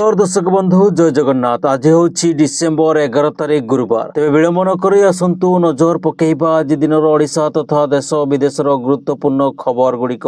नमस्कार दर्शक बंधु जय जगन्नाथ। आज हूँ डिसेम्बर 11 तारिख गुरुवार। तेज विलंब नक आसतु नजर पकेबा आज दिन ओडिशा तथा देश विदेशर गुरुत्वपूर्ण खबर गुड़िक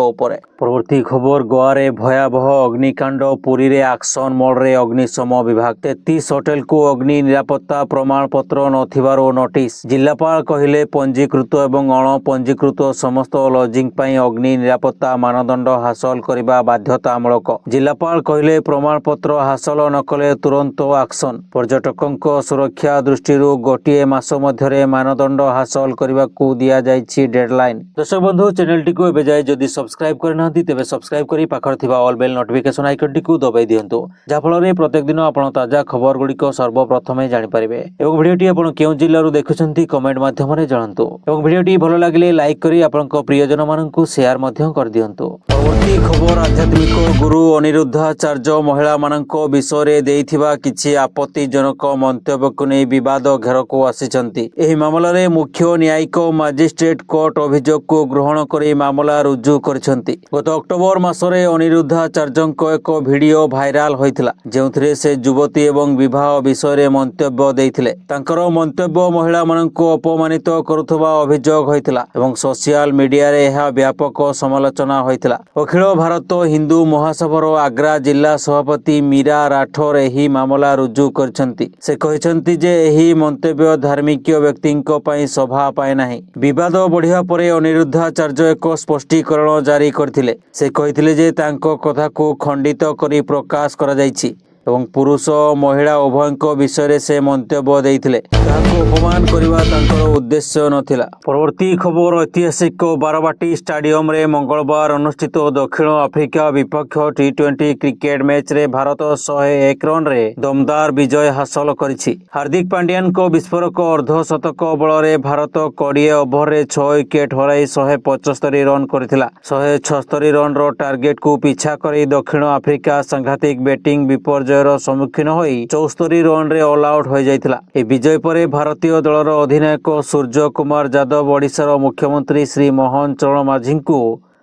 परवर्ती खबर गोवे भयावह अग्निकांड पुरी रे एक्शन मोड्रे अग्निशम विभाग 33 होटेल को अग्नि निरापत्ता प्रमाण पत्र नथिबारो नोटिस। जिलापाल कहिले पंजीकृत एवं अणपंजीकृत समस्त लजिंग पई अग्नि निरापत्ता मानदंड हासिल करने बाध्यतामूलक। जिलापाल कहिले प्रमाण पत्र हासिल न कले तुरंत एक्शन। पर्यटकों सुरक्षा दृष्टि गोटे मास मध्य मानदंड हासिल करने को दिया जाइछि डेडलाइन। दर्शक बंधु चैनल टी को जाए जदि सब्सक्राइब करना तेज सब्सक्राइब करी पाखर थिबा ऑल बेल नोटिफिकेशन आइकन टी को दबाई दियंतु जाफल प्रत्येक दिन आपण ताजा खबर गुड़िक सर्वप्रथमे जानिपारे। एवं भिडियोटी आपण केउ जिल्लारू देखुछंती कमेंट माध्यम रे जणांतु एवं भिडियोटी भलो लागिले लाइक करी आपनक प्रियजन माननकु शेयर मध्य कर दियंतु। परवर्ती खबर आध्यात्मिक गुरु अनिरुद्धाचार्य महिला मानक विषय देइथिबा किछि आपत्तिजनक मंतव्य को नहीं विवाद घेर को आसिछंती। एही मामला रे मुख्य न्यायिक मजिस्ट्रेट कोर्ट अभियोग को ग्रहण करी मामला रुजु करछंती। गत अक्टोबर मासरे अनिरुद्धाचार्यଙ୍କ एक वीडियो भाइराल होइथिला जेउथिरे से युवती एवं विवाह विषय रे मंतव्य देइथिले। तांकर मंतव्य महिला मानक अपमानित करुथबा अभियोग होइथिला एवं सोशल मीडिया रे यह व्यापक समालोचना होइथिला। अखिल भारत हिंदू महासभार आग्रा जिला सभापति मीरा राठौर एही मामला रुजु करछंती। से कहिसंती जे एही मंतव्य धार्मिक व्यक्तिंक पई सभा पाए नाही। विवाद बढ़िया परे अनिरुद्धाचार्य एक स्पष्टीकरण जारी करथिले। से कहिथिले जे तांको कथा को खंडित करी प्रकाश करा जाइछि एवं पुरुष महिला उभयଙ୍କ विषय से मंतव्य देइथिले। ताको अपमान करिवा तांकर उद्देश्य नथिला। परवर्ती खबर ऐतिहासिक बारवाटी स्टेडियम रे मंगलवार अनुष्ठित दक्षिण आफ्रिका विपक्ष टी20 क्रिकेट मैच रे भारत 101 रन रे दमदार विजय हासिल करिछि। हार्दिक पांड्यान को विस्फोरक अर्धशतक बल रे भारत 20 ओवर रे 6 विकेट हराई 175 रन करथिला। 176 रन रो टार्गेट को पीछा करी दक्षिण आफ्रिका सांघातिक बैटिंग विपर्जय सम्मुखीन होई 74 रन रे ऑल आउट हो जाइथिला। ए विजय परे भारतीय दलर अधिनायक सूर्य कुमार यादव ओडिशार मुख्यमंत्री श्री मोहन चरण माझी को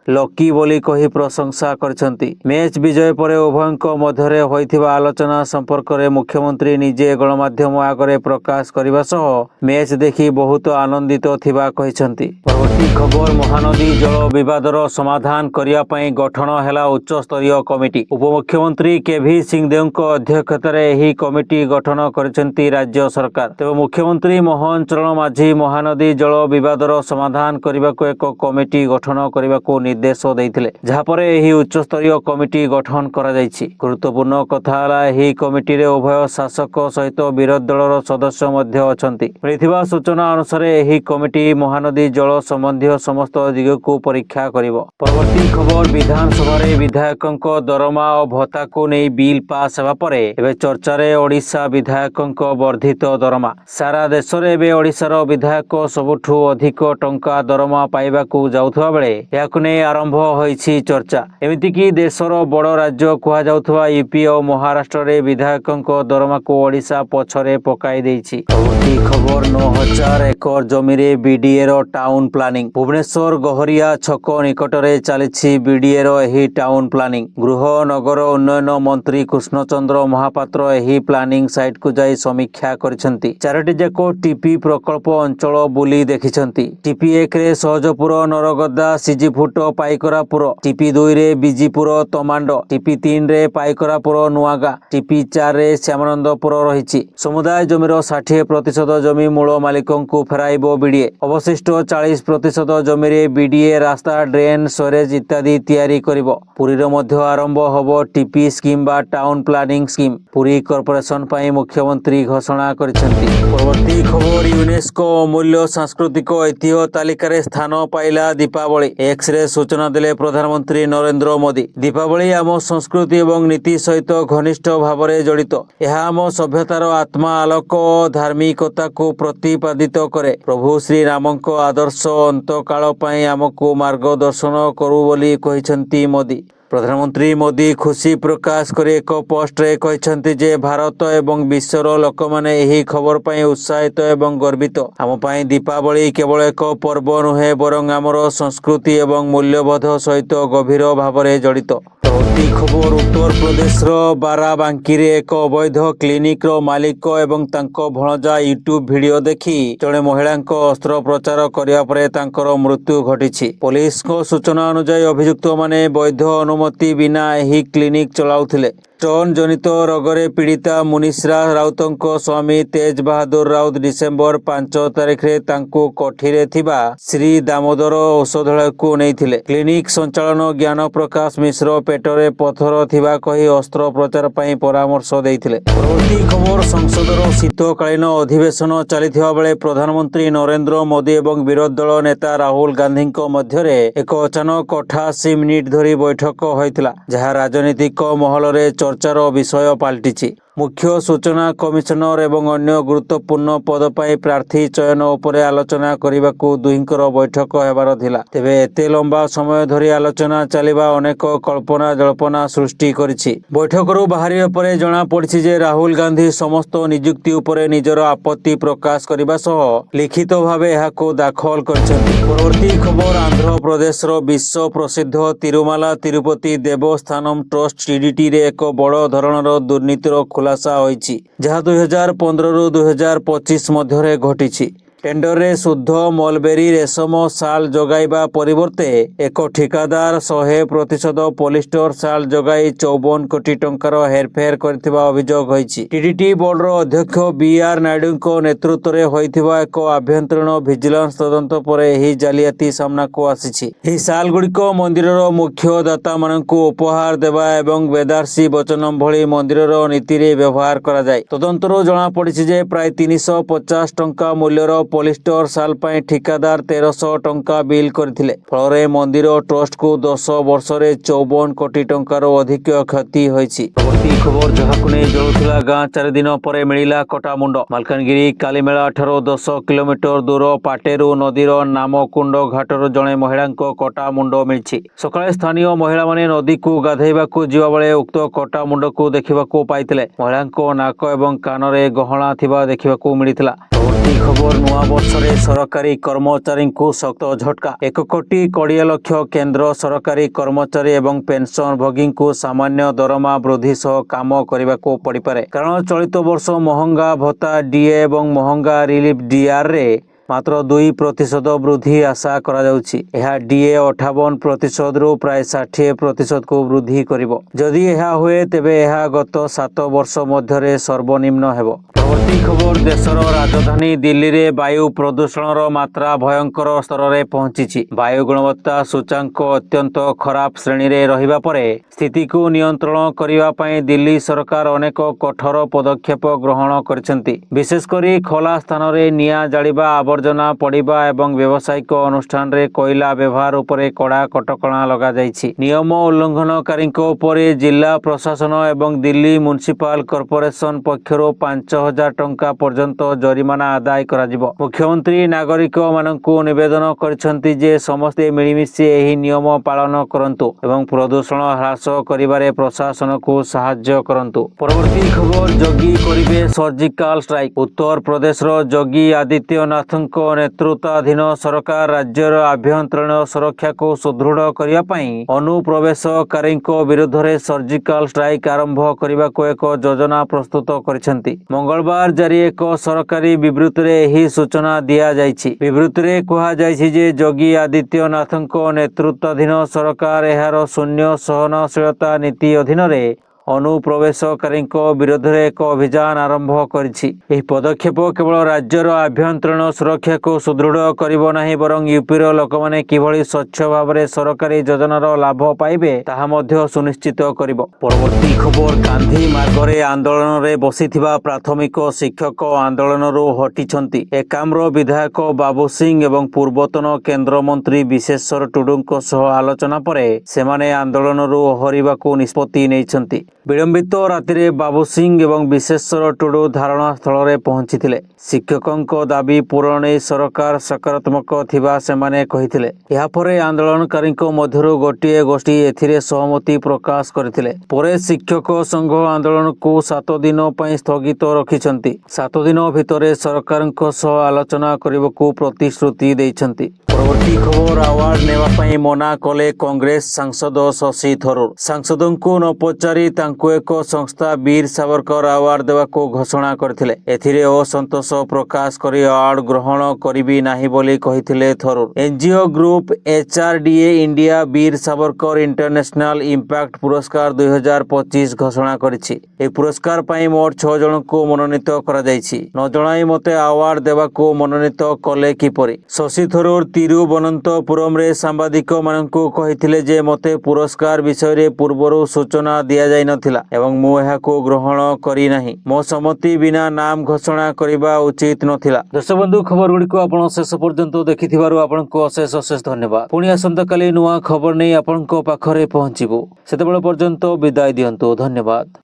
लकी बोली कही प्रशंसा करछंती। मैच विजय परे उभयଙ୍କ मध्यरे होइथिबा आलोचना संपर्क रे मुख्यमंत्री निजे गणमाध्यम आगरे प्रकाश करबा सह मैच देखि बहुत आनंदित थिबा कहिसंती। परवर्ती खबर महानदी जल विवादर समाधान करिया पई गठन हैला उच्च स्तरीय कमिटी। उपमुख्यमंत्री केभी सिंहदेवଙ୍କ अध्यक्षतार एही कमिटी गठन करछंती राज्य सरकार। तेबे मुख्यमंत्री मोहन चरण माझी महानदी जल विवादर समाधान करबा को एक कमिटी गठन करबा को निर्देश देइथिले जहापरे एही उच्च स्तरीय कमिटी गठन करा जाइछि। गुरुत्वपूर्ण कथा हला एही कमिटी रे उभय शासक सहित विरोधी दलर सदस्य मध्य अछंती। मिलिथिबा सूचना अनुसार एही कमिटी महानदी जल संबंधी समस्त दिग को परीक्षा करिवो। परवर्ती खबर विधानसभा रे विधायकଙ୍କ दरमा और भत्ता को नै बिल पास हेबा परे एबे चर्चा रे ओडिशा विधायकଙ୍କ वर्धित दरमा। सारा देश रे एबे ओडिशार विधायक सबुठु अधिक टंका दरमा पाइबा को जाउथबा बेले याकु नै आरंभ होइछि चर्चा। एमिति कि देशर बड़ राज्य कुहा जाउथबा यूपी और महाराष्ट्र रे विधायकଙ୍କ दरमा को ओडिशा पछरे पकाई देइछि। परवर्ती खबर 9000 एकर जमी रे बीडीए रो टाउन प्लानिंग। भुवनेश्वर गहरिया छक निकट रे चलिछि बीडीए रो एही टाउन प्लानिंग। गृह नगर उन्नयन मंत्री कृष्णचंद्र महापात्र एही प्लानिंग साइट को जाई समीक्षा करछंती। चारटी जाको टीपी प्रकल्प अंचल बुली देखिछंती। टीपी 1 रे सहजपुर नरगद्दा सिजिफुट पाइकरापुर, टीपी 2 रे बिजीपुर तमांड, टीपी 3 रे पाइकरापुर नुआगा, टीपी 4 रे श्यामानंदपुर रहिछि। समुदाय जमीर 60% जमी मूल मालिकों को फेराइबो बीडीए। अवशिष्ट 40% जमी रे बीडीए रास्ता ड्रेन सरेज इत्यादि तैयारी करिवो। पुरी रो मध्य आरंभ होबो टीपी स्कीम बा town planning scheme. Puri corporation पई मुख्यमंत्री घोषणा करिसेंती। परवर्ती खबर यूनेस्को अमूल्य सांस्कृतिक ऐतिह्य तालिका रे स्थान पाइला दीपावली। एक्स रे सूचना देले प्रधानमंत्री नरेंद्र मोदी। दीपावली आम संस्कृति एवं नीति सहित घनिष्ठ भाव में जड़ित। यह आम सभ्यतार आत्मा आलोक और धार्मिकता को प्रतिपादित करे। प्रभु श्री रामଙ୍କ आदर्श अंतकाल पई आमको मार्गदर्शन करू बोली कहिसंती मोदी। प्रधानमंत्री मोदी खुशी प्रकाश कर एक पोस्ट रे कहते जे भारत एवं विश्वर लोक मैंने यही खबर पाई उत्साहित एवं गर्वित। आम पाई दीपावली केवल एक पर्व नुहे बरং आमर संस्कृति एवं मूल्यबोध सहित गभीर भाव में जड़ित। ପରବର୍ତ୍ତୀ ଖବର ଉତ୍ତରପ୍ରଦେଶର ବାରାବାଙ୍କିରେ ଏକ ଅବୈଧ କ୍ଲିନିକର ମାଲିକ ଏବଂ ତାଙ୍କ ଭଣଜା ୟୁଟ୍ୟୁବ ଭିଡିଓ ଦେଖି ଜଣେ ମହିଳାଙ୍କ ଅସ୍ତ୍ରୋପଚାର କରିବା ପରେ ତାଙ୍କର ମୃତ୍ୟୁ ଘଟିଛି। ପୋଲିସଙ୍କ ସୂଚନା ଅନୁଯାୟୀ ଅଭିଯୁକ୍ତମାନେ ବୈଧ ଅନୁମତି ବିନା ଏହି କ୍ଲିନିକ ଚଳାଉଥିଲେ। ଷ୍ଟୋନ୍ ଜନିତ ରୋଗରେ ପୀଡ଼ିତା ମୁନିଶ୍ରା ରାଉତଙ୍କ ସ୍ୱାମୀ ତେଜ ବାହାଦୁର ରାଉତ ଡିସେମ୍ବର 5 ତାରିଖରେ ତାଙ୍କୁ କୋଠିରେ ଥିବା ଶ୍ରୀ ଦାମୋଦର ଔଷଧାଳୟକୁ ନେଇଥିଲେ। କ୍ଲିନିକ ସଞ୍ଚାଳନ ଜ୍ଞାନ ପ୍ରକାଶ ମିଶ୍ର ପେଟରେ ପଥର ଥିବା କହି ଅସ୍ତ୍ରୋପଚାର ପାଇଁ ପରାମର୍ଶ ଦେଇଥିଲେ। ପରବର୍ତ୍ତୀ ଖବର ସଂସଦର ଶୀତକାଳୀନ ଅଧିବେଶନ ଚାଲିଥିବା ବେଳେ ପ୍ରଧାନମନ୍ତ୍ରୀ ନରେନ୍ଦ୍ର ମୋଦି ଏବଂ ବିରୋଧୀ ଦଳ ନେତା ରାହୁଲ ଗାନ୍ଧୀଙ୍କ ମଧ୍ୟରେ ଏକ ଅଚାନକ 88 ମିନିଟ୍ ଧରି ବୈଠକ ହୋଇଥିଲା, ଯାହା ରାଜନୈତିକ ମହଲରେ ଚର୍ଚ୍ଚାର ବିଷୟ ପାଲଟିଛି। ମୁଖ୍ୟ ସୂଚନା କମିଶନର ଏବଂ ଅନ୍ୟ ଗୁରୁତ୍ୱପୂର୍ଣ୍ଣ ପଦ ପାଇଁ ପ୍ରାର୍ଥୀ ଚୟନ ଉପରେ ଆଲୋଚନା କରିବାକୁ ଦୁହିଁଙ୍କର ବୈଠକ ହେବାର ଥିଲା। ତେବେ ଏତେ ଲମ୍ବା ସମୟ ଧରି ଆଲୋଚନା ଚାଲିବା ଅନେକ କଳ୍ପନା ଜଳ୍ପନା ସୃଷ୍ଟି କରିଛି। ବୈଠକରୁ ବାହାରିବା ପରେ ଜଣାପଡ଼ିଛି ଯେ ରାହୁଲ ଗାନ୍ଧୀ ସମସ୍ତ ନିଯୁକ୍ତି ଉପରେ ନିଜର ଆପତ୍ତି ପ୍ରକାଶ କରିବା ସହ ଲିଖିତ ଭାବେ ଏହାକୁ ଦାଖଲ କରିଛନ୍ତି। ପରବର୍ତ୍ତୀ ଖବର ଆନ୍ଧ୍ରପ୍ରଦେଶର ବିଶ୍ୱ ପ୍ରସିଦ୍ଧ ତିରୁମାଲା ତିରୁପତି ଦେବସ୍ଥାନମ୍ ଟ୍ରଷ୍ଟ ଟିଡିଟିରେ ଏକ ବଡ଼ ଧରଣର ଦୁର୍ନୀତିର ଖୁଲାସା ହୋଇଛି, ଯାହା 2015ରୁ 2025 ମଧ୍ୟରେ ଘଟିଛି। ଟେଣ୍ଡରରେ ଶୁଦ୍ଧ ମଲବେରୀ ରେଶମ ଶାଲ ଯୋଗାଇବା ପରିବର୍ତ୍ତେ ଏକ ଠିକାଦାର 100% ପଲିଷ୍ଟର ଶାଲ ଯୋଗାଇ 54 କୋଟି ଟଙ୍କାର ହେରଫେର କରିଥିବା ଅଭିଯୋଗ ହୋଇଛି। ଟିଡିଟି ବୋର୍ଡର ଅଧ୍ୟକ୍ଷ ବି.ଆର୍. ନାଇଡୁଙ୍କ ନେତୃତ୍ୱରେ ହୋଇଥିବା ଏକ ଆଭ୍ୟନ୍ତରୀଣ ଭିଜିଲାନ୍ସ ତଦନ୍ତ ପରେ ଏହି ଜାଲିଆତି ସାମ୍ନାକୁ ଆସିଛି। ଏହି ଶାଲଗୁଡ଼ିକ ମନ୍ଦିରର ମୁଖ୍ୟ ଦାତାମାନଙ୍କୁ ଉପହାର ଦେବା ଏବଂ ବେଦାର୍ସୀ ବଚନମ୍ ଭଳି ମନ୍ଦିରର ନୀତିରେ ବ୍ୟବହାର କରାଯାଏ। ତଦନ୍ତରୁ ଜଣାପଡ଼ିଛି ଯେ ପ୍ରାୟ 350 ଟଙ୍କା ମୂଲ୍ୟର ପଲିଷ୍ଟର ଶାଲ ପାଇଁ ଠିକାଦାର 1300 ଟଙ୍କା ବିଲ୍ କରିଥିଲେ। ଫଳରେ ମନ୍ଦିର ଟ୍ରଷ୍ଟକୁ 10 ବର୍ଷରେ 54 କୋଟି ଟଙ୍କାରୁ ଅଧିକ କ୍ଷତି ହୋଇଛି। ପରବର୍ତ୍ତୀ ଖବର ଯାହାକୁ ନେଇ ଜଳୁଥିଲା ଗାଁ 4 ଦିନ ପରେ ମିଳିଲା କଟାମୁଣ୍ଡ। ମାଲକାନଗିରି କାଲିମେଳାଠାରୁ 10 କିଲୋମିଟର ଦୂର ପାଟେରୁ ନଦୀର ନାମକୁଣ୍ଡ ଘାଟରୁ ଜଣେ ମହିଳାଙ୍କ କଟାମୁଣ୍ଡ ମିଳିଛି। ସକାଳେ ସ୍ଥାନୀୟ ମହିଳାମାନେ ନଦୀକୁ ଗାଧୋଇବାକୁ ଯିବାବେଳେ ଉକ୍ତ କଟାମୁଣ୍ଡକୁ ଦେଖିବାକୁ ପାଇଥିଲେ। ମହିଳାଙ୍କ ନାକ ଏବଂ କାନରେ ଗହଣା ଥିବା ଦେଖିବାକୁ ମିଳିଥିଲା। ପରବର୍ତ୍ତୀ ଖବର ନୂଆ ବର୍ଷରେ ସରକାରୀ କର୍ମଚାରୀଙ୍କୁ ଶକ୍ତ ଝଟକା। 1,20,00,000 କେନ୍ଦ୍ର ସରକାରୀ କର୍ମଚାରୀ ଏବଂ ପେନସନ ଭୋଗୀଙ୍କୁ ସାମାନ୍ୟ ଦରମା ବୃଦ୍ଧି ସହ କାମ କରିବାକୁ ପଡ଼ିପାରେ। କାରଣ ଚଳିତ ବର୍ଷ ମହଙ୍ଗା ଭତ୍ତା ଡିଏ ଏବଂ ମହଙ୍ଗା ରିଲିଫ ଡିଆର୍ରେ ମାତ୍ର 2% ବୃଦ୍ଧି ଆଶା କରାଯାଉଛି। ଏହା ଡିଏ 58%ରୁ ପ୍ରାୟ 60%କୁ ବୃଦ୍ଧି କରିବ। ଯଦି ଏହା ହୁଏ ତେବେ ଏହା ଗତ 7 ବର୍ଷ ମଧ୍ୟରେ ସର୍ବନିମ୍ନ ହେବ। ପରବର୍ତ୍ତୀ ଖବର ଦେଶର ରାଜଧାନୀ ଦିଲ୍ଲୀରେ ବାୟୁ ପ୍ରଦୂଷଣର ମାତ୍ରା ଭୟଙ୍କର ସ୍ତରରେ ପହଞ୍ଚିଛି। ବାୟୁ ଗୁଣବତ୍ତା ସୂଚାଙ୍କ ଅତ୍ୟନ୍ତ ଖରାପ ଶ୍ରେଣୀରେ ରହିବା ପରେ ସ୍ଥିତିକୁ ନିୟନ୍ତ୍ରଣ କରିବା ପାଇଁ ଦିଲ୍ଲୀ ସରକାର ଅନେକ କଠୋର ପଦକ୍ଷେପ ଗ୍ରହଣ କରିଛନ୍ତି। ବିଶେଷ କରି ଖୋଲା ସ୍ଥାନରେ ନିଆଁ ଜାଳିବା, ଆବର୍ଜନା ପୋଡ଼ିବା ଏବଂ ବ୍ୟବସାୟିକ ଅନୁଷ୍ଠାନରେ କୋଇଲା ବ୍ୟବହାର ଉପରେ କଡ଼ା କଟକଣା ଲଗାଯାଇଛି। ନିୟମ ଉଲ୍ଲଂଘନକାରୀଙ୍କ ଉପରେ ଜିଲ୍ଲା ପ୍ରଶାସନ ଏବଂ ଦିଲ୍ଲୀ ମ୍ୟୁନିସିପାଲ କର୍ପୋରେସନ ପକ୍ଷରୁ 5,000 ଟଙ୍କା ପର୍ଯ୍ୟନ୍ତ ଜରିମାନା ଆଦାୟ କରାଯିବ। ମୁଖ୍ୟମନ୍ତ୍ରୀ ନାଗରିକମାନଙ୍କୁ ନିବେଦନ କରିଛନ୍ତି ଯେ ସମସ୍ତେ ମିଳିମିଶି ଏହି ନିୟମ ପାଳନ କରନ୍ତୁ ଏବଂ ପ୍ରଦୂଷଣ ହ୍ରାସ କରିବାରେ ପ୍ରଶାସନକୁ ସାହାଯ୍ୟ କରନ୍ତୁ। ପରବର୍ତ୍ତୀ ଖବର ଯୋଗୀ କରିବେ ସର୍ଜିକାଲ ଷ୍ଟ୍ରାଇକ୍। ଉତ୍ତରପ୍ରଦେଶର ଯୋଗୀ ଆଦିତ୍ୟନାଥଙ୍କ ନେତୃତ୍ୱାଧୀନ ସରକାର ରାଜ୍ୟର ଆଭ୍ୟନ୍ତରୀଣ ସୁରକ୍ଷାକୁ ସୁଦୃଢ଼ କରିବା ପାଇଁ ଅନୁପ୍ରବେଶକାରୀଙ୍କ ବିରୁଦ୍ଧରେ ସର୍ଜିକାଲ ଷ୍ଟ୍ରାଇକ୍ ଆରମ୍ଭ କରିବାକୁ ଏକ ଯୋଜନା ପ୍ରସ୍ତୁତ କରିଛନ୍ତି। ମଙ୍ଗଳବାର ଜାରି ଏକ ସରକାରୀ ବିବୃତ୍ତିରେ ଏହି ସୂଚନା ଦିଆଯାଇଛି। ବିବୃତ୍ତିରେ କୁହାଯାଇଛି ଯେ ଯୋଗୀ ଆଦିତ୍ୟନାଥଙ୍କ ନେତୃତ୍ୱାଧୀନ ସରକାର ଏହାର ଶୂନ୍ୟ ସହନଶୀଳତା ନୀତି ଅଧୀନରେ ଅନୁପ୍ରବେଶକାରୀଙ୍କ ବିରୋଧରେ ଏକ ଅଭିଯାନ ଆରମ୍ଭ କରିଛି। ଏହି ପଦକ୍ଷେପ କେବଳ ରାଜ୍ୟର ଆଭ୍ୟନ୍ତରୀଣ ସୁରକ୍ଷାକୁ ସୁଦୃଢ଼ କରିବ ନାହିଁ, ବରଂ ୟୁପିର ଲୋକମାନେ କିଭଳି ସ୍ୱଚ୍ଛ ଭାବରେ ସରକାରୀ ଯୋଜନାର ଲାଭ ପାଇବେ ତାହା ମଧ୍ୟ ସୁନିଶ୍ଚିତ କରିବ। ପରବର୍ତ୍ତୀ ଖବର ଗାନ୍ଧୀ ମାର୍ଗରେ ଆନ୍ଦୋଳନରେ ବସିଥିବା ପ୍ରାଥମିକ ଶିକ୍ଷକ ଆନ୍ଦୋଳନରୁ ହଟିଛନ୍ତି। ଏକାମ୍ର ବିଧାୟକ ବାବୁ ସିଂ ଏବଂ ପୂର୍ବତନ କେନ୍ଦ୍ରମନ୍ତ୍ରୀ ବିଶେଶ୍ୱର ଟୁଡୁଙ୍କ ସହ ଆଲୋଚନା ପରେ ସେମାନେ ଆନ୍ଦୋଳନରୁ ଓହରିବାକୁ ନିଷ୍ପତ୍ତି ନେଇଛନ୍ତି। विलंबित राति बाबू सिंह एवं विश्वेश्वर टुडू धारणा स्थल पहुंची शिक्षकों दाबी पूरण नहीं सरकार सकारात्मक थिबा सेमाने कहिथिले। या परे आंदोलनकारी मध्यरु गोटे गोष्ठी एथिरे सहमति प्रकाश करथिले। परे शिक्षक संघ आंदोलन को 7 दिन पई स्थगित रखिछंती। 7 दिन भितरे सरकारक सह आलोचना करबाकू प्रतिश्रुति दैछंती। परवर्ती खबर अवार्ड नेवा पई मना कले कांग्रेस सांसद शशि थरूर। सांसदों को न पचारि तांको एक संस्था वीर सावरकर अवार्ड देवाको घोषणा करथिले। एथिरे असंतोष प्रकाश करी अवार्ड ग्रहण करिबी नाही बोली कहिथिले Tharoor. NGO group HRDA India Veer Savarkar international impact पुरस्कार 2025 घोषणा करिछि। ए पुरस्कार पई मोट 6 जन को मनोनीत करा जायछि। न जणाई मते अवार्ड देवाको मनोनीत कले किपरि। शशि थरूर तिरुवनंतपुरम रे सांबादिक माननकु कहिथिले जे मते पुरस्कार विषय रे पूर्वरु सूचना दिया जाय नथिला एवं मु एहाको ग्रहण करी नाही। मो सम्मति बिना नाम घोषणा करिबा उचित नथिला। दर्शक बंधु खबर गुडी को आपण शेष पर्यंत देखिथिबारु आपनको अशेष अशेष धन्यवाद। पुणी आसंता काली नुआ खबर नै आपनको पाखरे पहुंचिबो। सेतेबेले पर्यंत विदाय दियंतु। धन्यवाद।